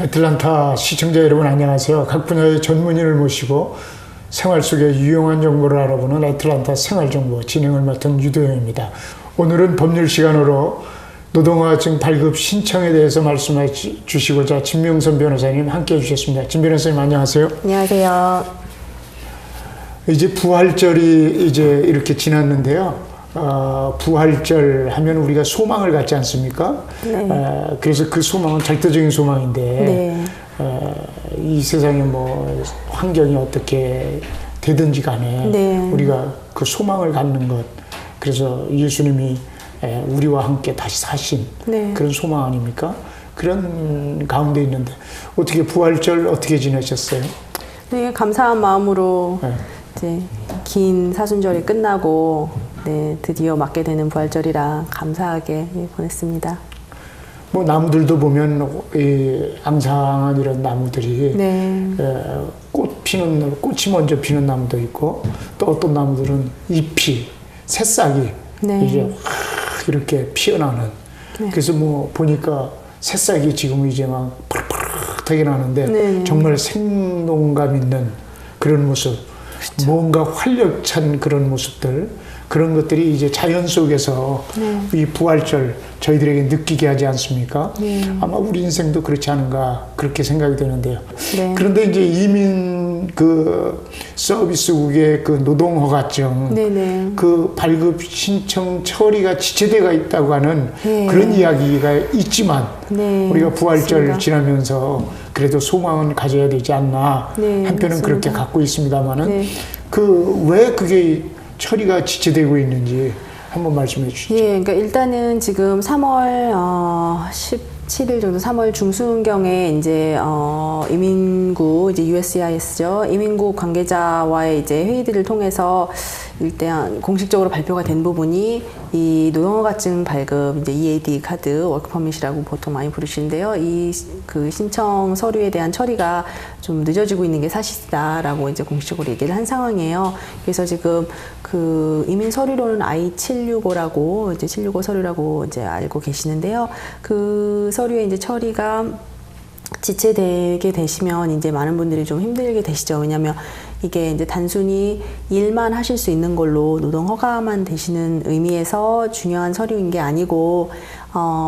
애틀란타 시청자 여러분 안녕하세요. 각 분야의 전문인을 모시고 생활 속의 유용한 정보를 알아보는 애틀란타 생활정보 진행을 맡은 유도영입니다. 오늘은 법률 시간으로 노동화증 발급 신청에 대해서 말씀해 주시고자 진명선 변호사님 함께 해주셨습니다. 진 변호사님 안녕하세요. 안녕하세요. 이제 부활절이 이제 이렇게 지났는데요. 부활절 하면 우리가 소망을 갖지 않습니까? 네. 그래서 그 소망은 절대적인 소망인데 네. 이 세상에 뭐 환경이 어떻게 되든지 간에 네. 우리가 그 소망을 갖는 것, 그래서 예수님이 우리와 함께 다시 사신 네. 그런 소망 아닙니까? 그런 가운데 있는데 어떻게 부활절 어떻게 지내셨어요? 네, 감사한 마음으로 네. 이제 긴 사순절이 끝나고 네, 드디어 맞게 되는 부활절이라 감사하게 보냈습니다. 뭐 나무들도 보면 이 앙상한 이런 나무들이 네. 꽃이 먼저 피는 나무도 있고 또 어떤 나무들은 잎이 새싹이 네. 이제 이렇게 피어나는. 네. 그래서 뭐 보니까 새싹이 지금 이제 막 푸르푸르하게 나는데 네. 정말 생동감 있는 그런 모습, 그렇죠. 뭔가 활력찬 그런 모습들, 그런 것들이 이제 자연 속에서 네. 이 부활절 저희들에게 느끼게 하지 않습니까? 네. 아마 우리 인생도 그렇지 않은가 그렇게 생각이 되는데요. 네. 그런데 이제 이민 그 서비스국의 그 노동허가증, 네네. 그 발급 신청 처리가 지체되어 있다고 하는 네. 그런 이야기가 있지만 네. 우리가 부활절 맞습니다. 지나면서 그래도 소망은 가져야 되지 않나. 네, 한편은 맞습니다. 그렇게 갖고 있습니다만은 네. 그 왜 그게 처리가 지체되고 있는지 한번 말씀해 주시죠. 예, 그러니까 일단은 지금 3월 17일 정도 3월 중순경에 이제 이민국 이제 USCIS죠. 이민국 관계자와의 이제 회의들을 통해서 일단 공식적으로 발표가 된 부분이 이 노동허가증 발급 이제 EAD 카드 워크퍼밋이라고 보통 많이 부르시는데요. 이 그 신청 서류에 대한 처리가 좀 늦어지고 있는 게 사실이다라고 이제 공식적으로 얘기를 한 상황이에요. 그래서 지금 그 이민 서류로는 I-765라고 이제 765 서류라고 이제 알고 계시는데요. 그 서류에 이제 처리가 지체되게 되시면 이제 많은 분들이 좀 힘들게 되시죠. 왜냐하면 이게 이제 단순히 일만 하실 수 있는 걸로 노동 허가만 되시는 의미에서 중요한 서류인 게 아니고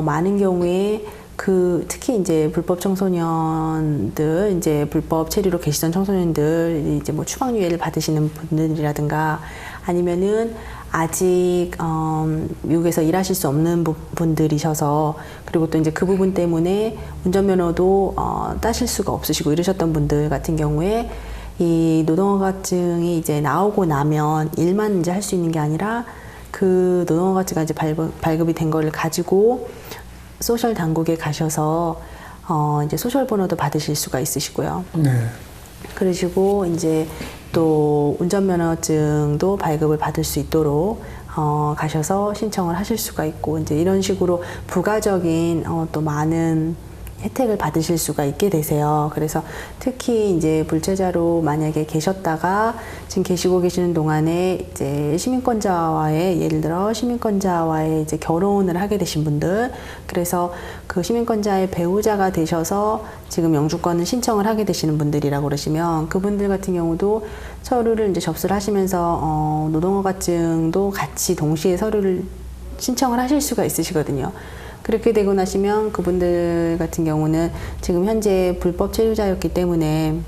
많은 경우에 그 특히 이제 불법 청소년들 이제 불법 체류로 계시던 청소년들 이제 뭐 추방유예를 받으시는 분들이라든가 아니면은 아직 미국에서 일하실 수 없는 분들이셔서 그리고 또 이제 그 부분 때문에 운전면허도 따실 수가 없으시고 이러셨던 분들 같은 경우에 이 노동허가증이 이제 나오고 나면 일만 이제 할 수 있는 게 아니라 그 노동허가증이 이제 발급이 된 거를 가지고 소셜 당국에 가셔서 이제 소셜 번호도 받으실 수가 있으시고요. 네. 그러시고 이제 또 운전면허증도 발급을 받을 수 있도록 가셔서 신청을 하실 수가 있고 이제 이런 식으로 부가적인 또 많은 혜택을 받으실 수가 있게 되세요. 그래서 특히 이제 불체자로 만약에 계셨다가 지금 계시고 계시는 동안에 이제 시민권자와의 예를 들어 시민권자와의 이제 결혼을 하게 되신 분들, 그래서 그 시민권자의 배우자가 되셔서 지금 영주권을 신청을 하게 되시는 분들이라고 그러시면 그분들 같은 경우도 서류를 이제 접수를 하시면서 노동허가증도 같이 동시에 서류를 신청을 하실 수가 있으시거든요. 그렇게 되고 나시면 그분들 같은 경우는 지금 현재 불법 체류자였기 때문에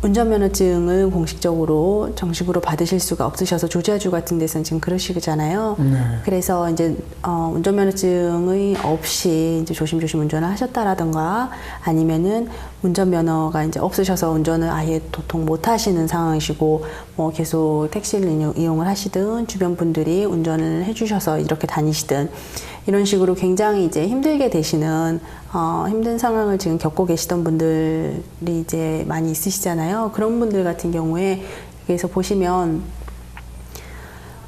운전면허증을 공식적으로 정식으로 받으실 수가 없으셔서 조지아주 같은 데서는 지금 그러시잖아요. 네. 그래서 이제 운전면허증이 없이 이제 조심조심 운전을 하셨다라던가 아니면은 운전면허가 이제 없으셔서 운전을 아예 도통 못 하시는 상황이시고 뭐 계속 택시를 이용을 하시든 주변 분들이 운전을 해주셔서 이렇게 다니시든 이런 식으로 굉장히 이제 힘들게 되시는 힘든 상황을 지금 겪고 계시던 분들이 이제 많이 있으시잖아요. 그런 분들 같은 경우에 여기서 보시면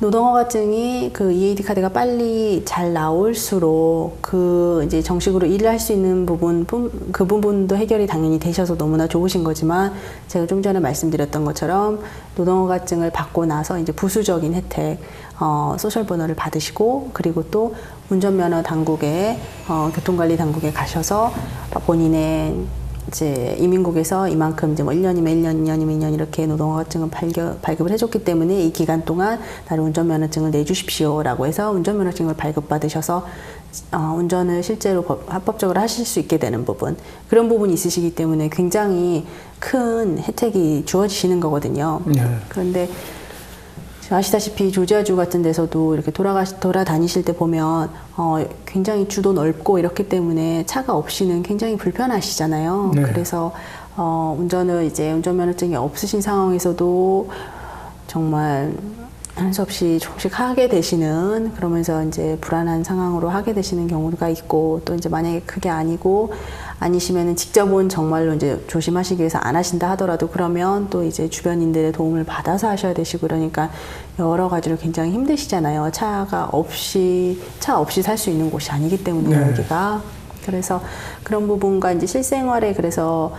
노동허가증이 그 EAD 카드가 빨리 잘 나올수록 그 이제 정식으로 일을 할 수 있는 부분, 그 부분도 해결이 당연히 되셔서 너무나 좋으신 거지만 제가 좀 전에 말씀드렸던 것처럼 노동허가증을 받고 나서 이제 부수적인 혜택, 소셜 번호를 받으시고 그리고 또 운전면허 당국에 교통관리 당국에 가셔서 본인의 이제 이민국에서 이만큼 이제 뭐 1년이면 1년, 2년이면 2년 이렇게 노동허가증을 발급을 해줬기 때문에 이 기간 동안 나를 운전면허증을 내주십시오라고 해서 운전면허증을 발급받으셔서 운전을 실제로 합법적으로 하실 수 있게 되는 부분, 그런 부분이 있으시기 때문에 굉장히 큰 혜택이 주어지시는 거거든요. 그런데 아시다시피 조지아주 같은 데서도 이렇게 돌아다니실 때 보면 굉장히 주도 넓고 이렇기 때문에 차가 없이는 굉장히 불편하시잖아요. 네. 그래서 운전을 이제 운전면허증이 없으신 상황에서도 정말 할 수 없이 조금씩 하게 되시는, 그러면서 이제 불안한 상황으로 하게 되시는 경우가 있고, 또 이제 만약에 그게 아니시면은 직접은 정말로 이제 조심하시기 위해서 안 하신다 하더라도 그러면 또 이제 주변인들의 도움을 받아서 하셔야 되시고, 그러니까 여러 가지로 굉장히 힘드시잖아요. 차 없이 살 수 있는 곳이 아니기 때문에 여기가. 그래서 그런 부분과 이제 실생활에 그래서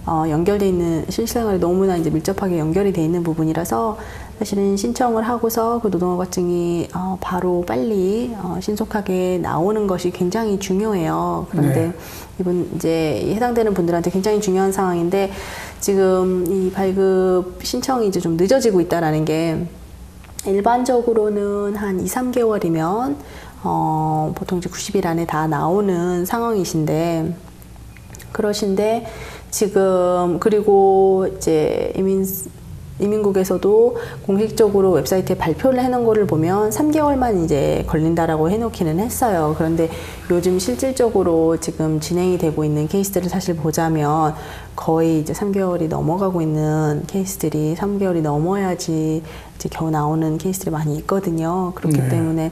연결돼 있는, 실생활에 너무나 이제 밀접하게 연결이 돼 있는 부분이라서 사실은 신청을 하고서 그 노동허가증이 바로 빨리 신속하게 나오는 것이 굉장히 중요해요. 그런데 이분 이제 해당되는 분들한테 굉장히 중요한 상황인데, 지금 이 발급 신청이 이제 좀 늦어지고 있다라는 게, 일반적으로는 한 2, 3개월이면 보통 이제 90일 안에 다 나오는 상황이신데, 그러신데 지금, 그리고 이제 이민국에서도 공식적으로 웹사이트에 발표를 해놓은 거를 보면 3개월만 이제 걸린다라고 해놓기는 했어요. 그런데 요즘 실질적으로 지금 진행이 되고 있는 케이스들을 사실 보자면 거의 이제 3개월이 넘어가고 있는 케이스들이, 3개월이 넘어야지 이제 겨우 나오는 케이스들이 많이 있거든요. 그렇기 때문에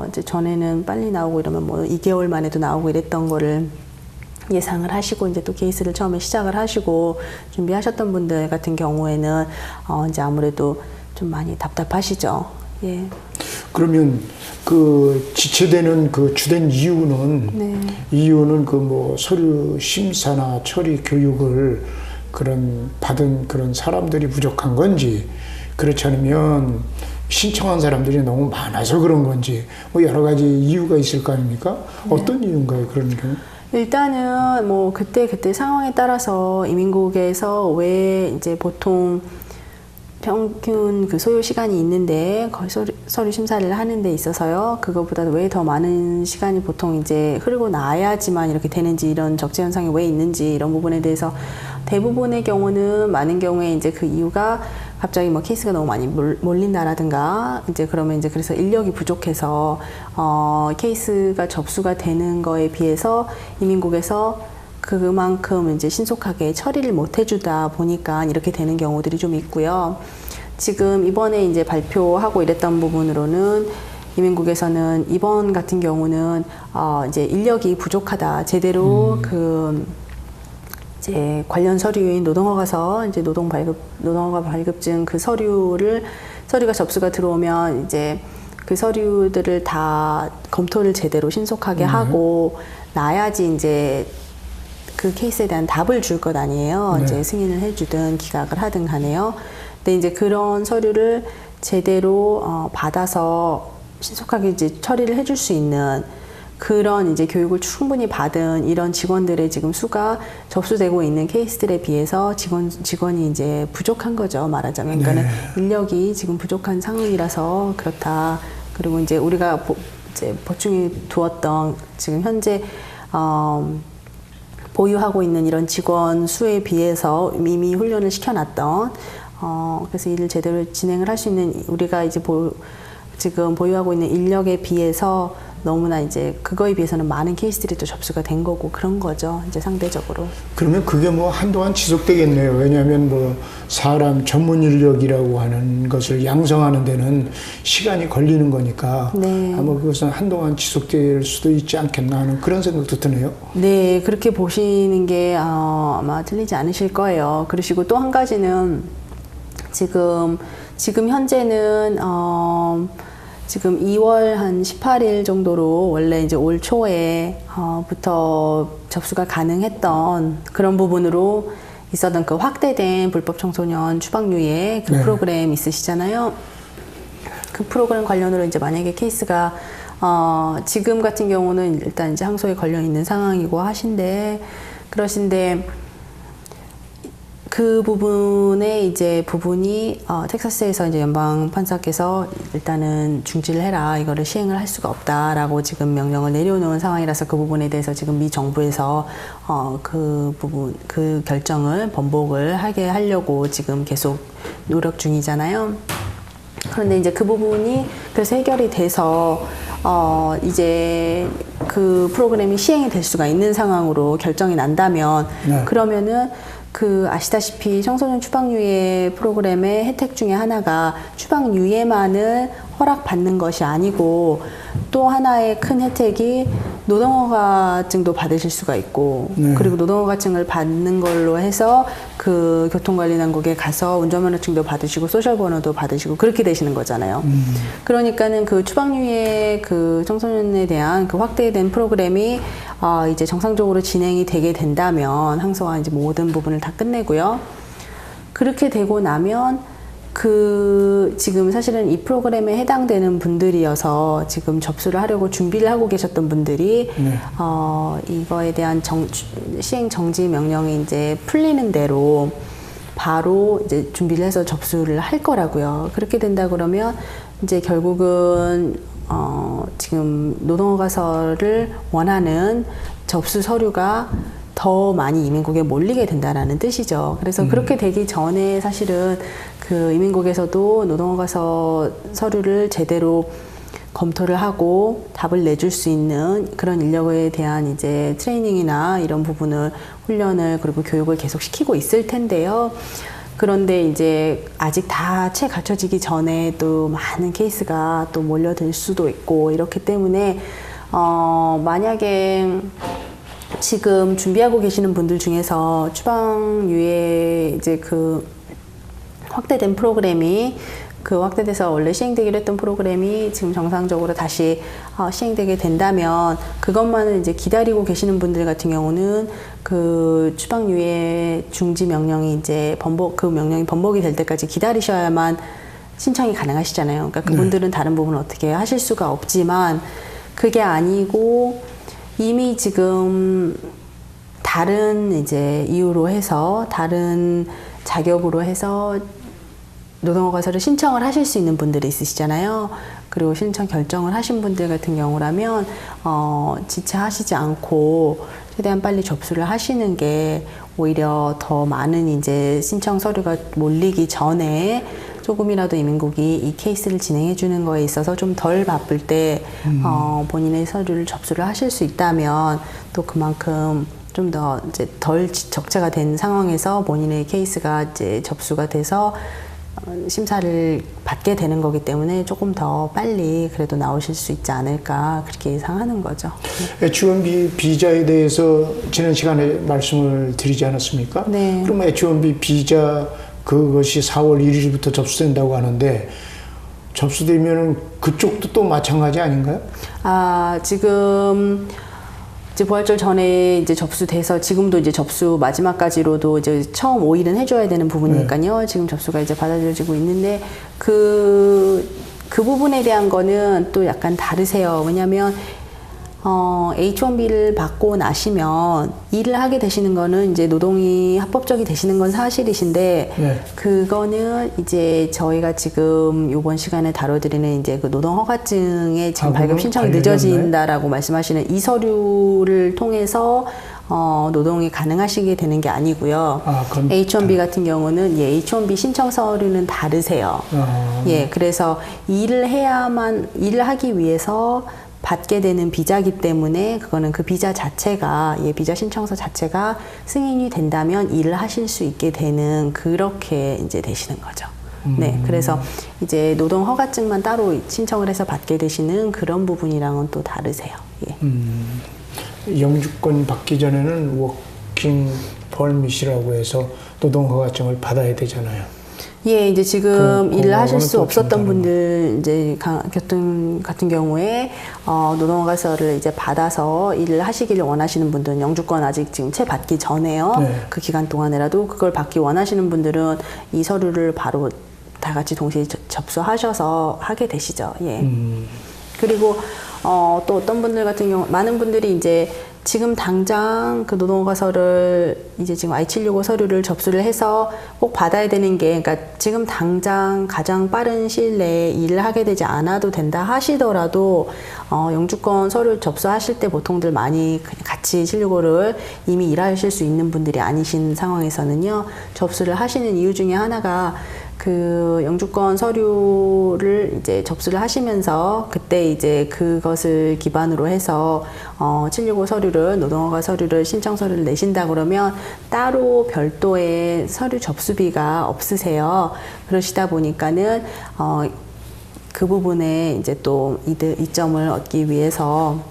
이제 전에는 빨리 나오고 이러면 뭐 2개월 만에도 나오고 이랬던 거를 예상을 하시고 이제 또 케이스를 처음에 시작을 하시고 준비하셨던 분들 같은 경우에는 이제 아무래도 좀 많이 답답하시죠. 예. 그러면 그 지체되는 그 주된 이유는 그 뭐 서류 심사나 처리 교육을 받은 그런 사람들이 부족한 건지, 그렇지 않으면 신청한 사람들이 너무 많아서 그런 건지, 뭐 여러 가지 이유가 있을 거 아닙니까? 어떤 이유인가요, 그런 경우? 일단은 뭐 그때 상황에 따라서 이민국에서 왜 이제 보통 평균 그 소요 시간이 있는데 거의 서류 심사를 하는 데 있어서요, 그것보다 왜 더 많은 시간이 보통 이제 흐르고 나야지만 이렇게 되는지, 이런 적재 현상이 왜 있는지 이런 부분에 대해서 대부분의 경우는, 많은 경우에 이제 그 이유가 갑자기 뭐 케이스가 너무 많이 몰린다라든가, 이제 그러면 이제 그래서 인력이 부족해서 케이스가 접수가 되는 거에 비해서 이민국에서 그만큼 이제 신속하게 처리를 못 해주다 보니까 이렇게 되는 경우들이 좀 있고요. 지금 이번에 이제 발표하고 이랬던 부분으로는 이민국에서는 이번 같은 경우는 이제 인력이 부족하다, 제대로 이제 관련 서류인 노동허가서, 이제 노동허가 발급증 그 서류가 접수가 들어오면 이제 그 서류들을 다 검토를 제대로 신속하게 하고 나야지 이제 그 케이스에 대한 답을 줄 것 아니에요. 이제 승인을 해주든 기각을 하든 간에요. 근데 이제 그런 서류를 제대로 받아서 신속하게 이제 처리를 해줄 수 있는 그런 이제 교육을 충분히 받은 이런 직원들의 지금 수가 접수되고 있는 케이스들에 비해서 직원이 이제 부족한 거죠, 말하자면. 그러니까는 인력이 지금 부족한 상황이라서 그렇다. 그리고 이제 우리가 이제 보충해 두었던 지금 현재 보유하고 있는 이런 직원 수에 비해서 이미 훈련을 시켜놨던, 그래서 일을 제대로 진행을 할 수 있는, 우리가 이제 지금 보유하고 있는 인력에 비해서 너무나 이제 그거에 비해서는 많은 케이스들이 또 접수가 된 거고, 그런 거죠, 이제 상대적으로. 그러면 그게 뭐 한동안 지속되겠네요. 왜냐하면 뭐 사람 전문 인력이라고 하는 것을 양성하는 데는 시간이 걸리는 거니까 아마 그것은 한동안 지속될 수도 있지 않겠나 하는 그런 생각도 드네요. 네, 그렇게 보시는 게 아마 틀리지 않으실 거예요. 그러시고 또 한 가지는 지금 현재는 지금 2월 한 18일 정도로 원래 이제 올 초에 부터 접수가 가능했던 그런 부분으로 있었던 그 확대된 불법 청소년 추방유예 그 프로그램 있으시잖아요. 그 프로그램 관련으로 이제 만약에 케이스가 지금 같은 경우는 일단 이제 항소에 걸려 있는 상황이고 그러신데 그 부분에 이제 부분이 텍사스에서 이제 연방 판사께서 일단은 중지를 해라, 이거를 시행을 할 수가 없다라고 지금 명령을 내려놓은 상황이라서 그 부분에 대해서 지금 미 정부에서 그 결정을 번복을 하게 하려고 지금 계속 노력 중이잖아요. 그런데 이제 그 부분이 그래서 해결이 돼서 이제 그 프로그램이 시행이 될 수가 있는 상황으로 결정이 난다면, 네. 그러면은 그 아시다시피 청소년 추방유예 프로그램의 혜택 중에 하나가 추방유예만을 허락받는 것이 아니고 또 하나의 큰 혜택이 노동허가증도 받으실 수가 있고, 네. 그리고 노동허가증을 받는 걸로 해서 그 교통관리당국에 가서 운전면허증도 받으시고 소셜번호도 받으시고 그렇게 되시는 거잖아요. 그러니까는 그 추방유예 그 청소년에 대한 그 확대된 프로그램이 이제 정상적으로 진행이 되게 된다면 항소와 이제 모든 부분을 다 끝내고요. 그렇게 되고 나면 지금 사실은 이 프로그램에 해당되는 분들이어서 지금 접수를 하려고 준비를 하고 계셨던 분들이 네. 이거에 대한 시행 정지 명령이 이제 풀리는 대로 바로 이제 준비를 해서 접수를 할 거라고요. 그렇게 된다 그러면 이제 결국은 지금 노동허가서를 원하는 접수 서류가 더 많이 이민국에 몰리게 된다라는 뜻이죠. 그래서 그렇게 되기 전에 사실은 그 이민국에서도 노동허가서 서류를 제대로 검토를 하고 답을 내줄 수 있는 그런 인력에 대한 이제 트레이닝이나 이런 부분을 훈련을 그리고 교육을 계속 시키고 있을 텐데요. 그런데 이제 아직 다 채 갖춰지기 전에 또 많은 케이스가 또 몰려들 수도 있고 이렇기 때문에 만약에 지금 준비하고 계시는 분들 중에서 추방유예 이제 그 확대된 프로그램이 확대돼서 원래 시행되기로 했던 프로그램이 지금 정상적으로 다시 시행되게 된다면 그것만을 이제 기다리고 계시는 분들 같은 경우는 그 추방유예 중지 명령이 이제 명령이 번복이 될 때까지 기다리셔야만 신청이 가능하시잖아요. 그러니까 그분들은 다른 부분을 어떻게 하실 수가 없지만 그게 아니고 이미 지금 다른 이제 이유로 해서 다른 자격으로 해서 노동허가서를 신청을 하실 수 있는 분들이 있으시잖아요. 그리고 신청 결정을 하신 분들 같은 경우라면 지체하시지 않고 최대한 빨리 접수를 하시는 게 오히려 더 많은 이제 신청 서류가 몰리기 전에 조금이라도 이민국이 이 케이스를 진행해 주는 거에 있어서 좀 덜 바쁠 때 본인의 서류를 접수를 하실 수 있다면 또 그만큼 좀 더 이제 덜 적체가 된 상황에서 본인의 케이스가 이제 접수가 돼서 심사를 받게 되는 거기 때문에 조금 더 빨리 그래도 나오실 수 있지 않을까 그렇게 예상하는 거죠. H-1B 비자에 대해서 지난 시간에 말씀을 드리지 않았습니까? 네. 그럼 H-1B 비자 그것이 4월 1일부터 접수된다고 하는데 접수되면은 그쪽도 또 마찬가지 아닌가요? 지금 이제 부활절 전에 이제 접수돼서 지금도 이제 접수 마지막까지로도 이제 처음 5일은 해줘야 되는 부분이니까요. 네. 지금 접수가 이제 받아들여지고 있는데 그 부분에 대한 거는 또 약간 다르세요. 왜냐하면 H-1B를 받고 나시면 일을 하게 되시는 거는 이제 노동이 합법적이 되시는 건 사실이신데 네. 그거는 이제 저희가 지금 이번 시간에 다뤄드리는 이제 그 노동허가증의 지금 발급 신청이 늦어진다라고 말씀하시는 이 서류를 통해서 노동이 가능하시게 되는 게 아니고요. H-1B 같은 경우는 H-1B 신청 서류는 다르세요. 예, 그래서 일을 하기 위해서 받게 되는 비자기 때문에 그거는 그 비자 자체가 비자 신청서 자체가 승인이 된다면 일을 하실 수 있게 되는 그렇게 이제 되시는 거죠. 네, 그래서 이제 노동 허가증만 따로 신청을 해서 받게 되시는 그런 부분이랑은 또 다르세요. 예. 영주권 받기 전에는 워킹 퍼밋이라고 해서 노동 허가증을 받아야 되잖아요. 예, 이제 지금 일을 하실 수 없었던 분들, 이제 교통 같은 경우에, 노동허가서를 이제 받아서 일을 하시기를 원하시는 분들은 영주권 아직 지금 채 받기 전에요. 네. 그 기간 동안에라도 그걸 받기 원하시는 분들은 이 서류를 바로 다 같이 동시에 접수하셔서 하게 되시죠. 예. 그리고, 또 어떤 분들 같은 경우, 많은 분들이 이제 지금 당장 그 노동허가서를 이제 지금 I-765 서류를 접수를 해서 꼭 받아야 되는 게, 그러니까 지금 당장 가장 빠른 시일 내에 일을 하게 되지 않아도 된다 하시더라도 영주권 서류 접수하실 때 보통들 많이 같이 765를 이미 일하실 수 있는 분들이 아니신 상황에서는요, 접수를 하시는 이유 중에 하나가 그 영주권 서류를 이제 접수를 하시면서 그때 이제 그것을 기반으로 해서 765 서류를, 노동허가 서류를, 신청 서류를 내신다 그러면 따로 별도의 서류 접수비가 없으세요. 그러시다 보니까는 그 부분에 이제 또 이점을 얻기 위해서,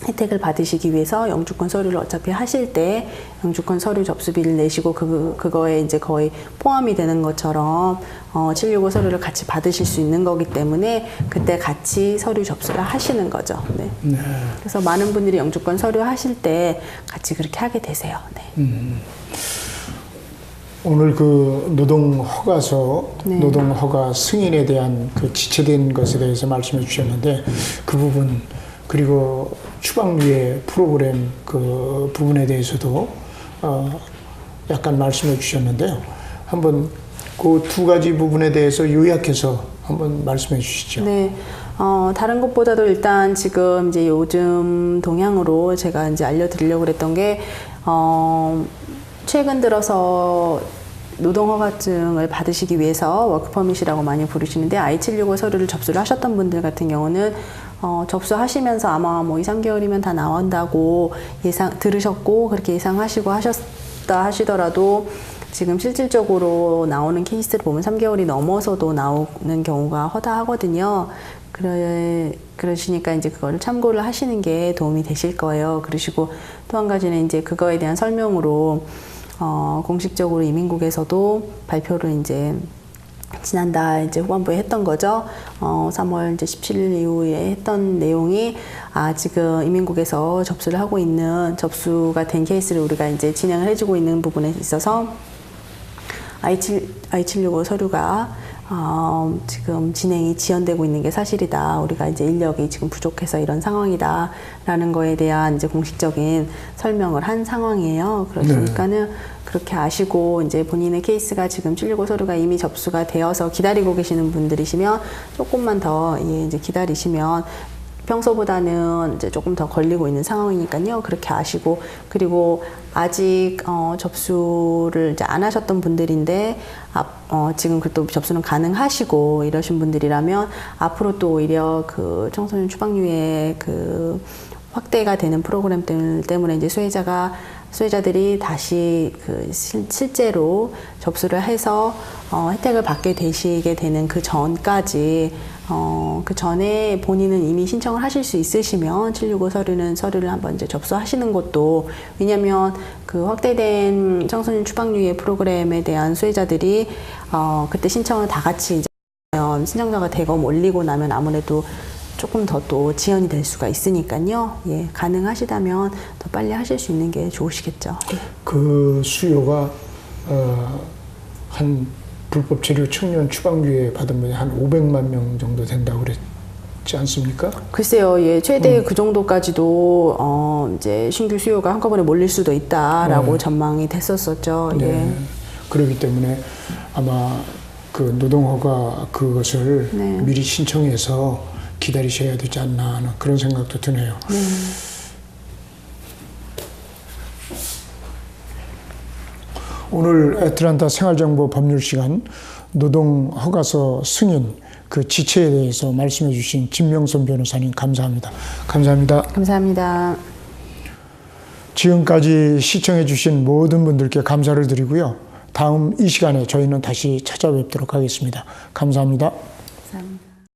혜택을 받으시기 위해서 영주권 서류를 어차피 하실 때 영주권 서류 접수비를 내시고 그거에 이제 거의 포함이 되는 것처럼 765 서류를 같이 받으실 수 있는 거기 때문에 그때 같이 서류 접수를 하시는 거죠. 네. 네. 그래서 많은 분들이 영주권 서류 하실 때 같이 그렇게 하게 되세요. 네. 오늘 그 노동허가서, 네. 노동허가 승인에 대한 그 지체된 것에 대해서 말씀해 주셨는데, 그 부분, 그리고 추방유예 프로그램 그 부분에 대해서도 약간 말씀해 주셨는데요. 한번 그 두 가지 부분에 대해서 요약해서 한번 말씀해 주시죠. 네. 다른 것보다도 일단 지금 이제 요즘 동향으로 제가 이제 알려드리려고 그랬던 게, 최근 들어서 노동허가증을 받으시기 위해서 워크퍼밋이라고 많이 부르시는데, I-765 서류를 접수를 하셨던 분들 같은 경우는 접수하시면서 아마 뭐 2, 3개월이면 다 나온다고 들으셨고, 그렇게 예상하시고 하셨다 하시더라도 지금 실질적으로 나오는 케이스를 보면 3개월이 넘어서도 나오는 경우가 허다하거든요. 그러시니까 이제 그거를 참고를 하시는 게 도움이 되실 거예요. 그러시고 또 한 가지는 이제 그거에 대한 설명으로 공식적으로 이민국에서도 발표를 이제 지난달 이제 후반부에 했던 거죠. 3월 이제 17일 이후에 했던 내용이, 지금 이민국에서 접수를 하고 있는, 접수가 된 케이스를 우리가 이제 진행을 해주고 있는 부분에 있어서 I-765 서류가 지금 진행이 지연되고 있는 게 사실이다. 우리가 이제 인력이 지금 부족해서 이런 상황이다. 라는 거에 대한 이제 공식적인 설명을 한 상황이에요. 그러니까는 네. 그렇게 아시고 이제 본인의 케이스가 지금 765 서류가 이미 접수가 되어서 기다리고 계시는 분들이시면 조금만 더 이제 기다리시면 평소보다는 이제 조금 더 걸리고 있는 상황이니까요. 그렇게 아시고, 그리고 아직 접수를 이제 안 하셨던 분들인데 지금 또 접수는 가능하시고 이러신 분들이라면 앞으로 또 오히려 그 청소년 추방유예 그 확대가 되는 프로그램 때문에 이제 수혜자들이 다시 그 실제로 접수를 해서 혜택을 받게 되시게 되는 그 전까지, 그 전에 본인은 이미 신청을 하실 수 있으시면 765 서류를 한번 이제 접수하시는 것도, 왜냐면 그 확대된 청소년 추방유예 프로그램에 대한 수혜자들이 그때 신청을 다 같이 이제 신청자가 대거 몰리고 나면 아무래도 조금 더 또 지연이 될 수가 있으니까요. 예, 가능하시다면 더 빨리 하실 수 있는 게 좋으시겠죠. 그 수요가 한 불법 체류 청년 추방유예 받은 분이 한 500만 명 정도 된다고 그랬지 않습니까? 글쎄요, 예, 최대 그 정도까지도 이제 신규 수요가 한꺼번에 몰릴 수도 있다라고 전망이 됐었었죠. 네. 예. 그렇기 때문에 아마 그 노동허가 그것을 네. 미리 신청해서 기다리셔야 되지 않나 하는 그런 생각도 드네요. 오늘 애틀랜타 생활정보 법률 시간 노동허가서 승인 그 지체에 대해서 말씀해 주신 진명선 변호사님 감사합니다. 감사합니다. 감사합니다. 지금까지 시청해 주신 모든 분들께 감사를 드리고요. 다음 이 시간에 저희는 다시 찾아뵙도록 하겠습니다. 감사합니다.